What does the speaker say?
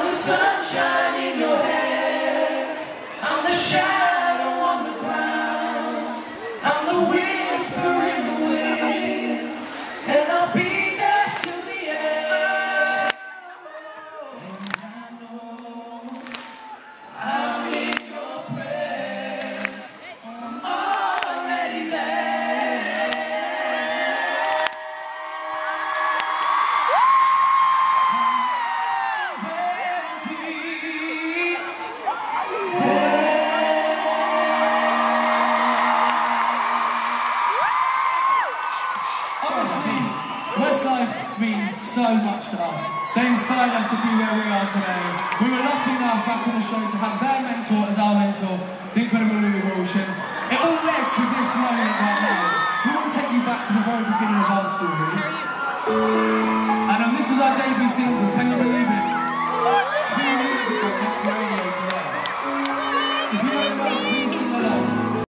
the sunshine in your hair, I'm the shadow on the ground, I'm the whisper in the wind, and I'll be there till the end. And I know I'm in your prayers, I'm already there. Honestly, Westlife mean so much to us. They inspired us to be where we are today. We were lucky enough back on the show to have their mentor as our mentor, the incredible Louis Walsh. It all led to this moment right now. We want to take you back to the very beginning of our story. And this was our debut single, can you believe it? 2 years ago, back to radio today. If you don't know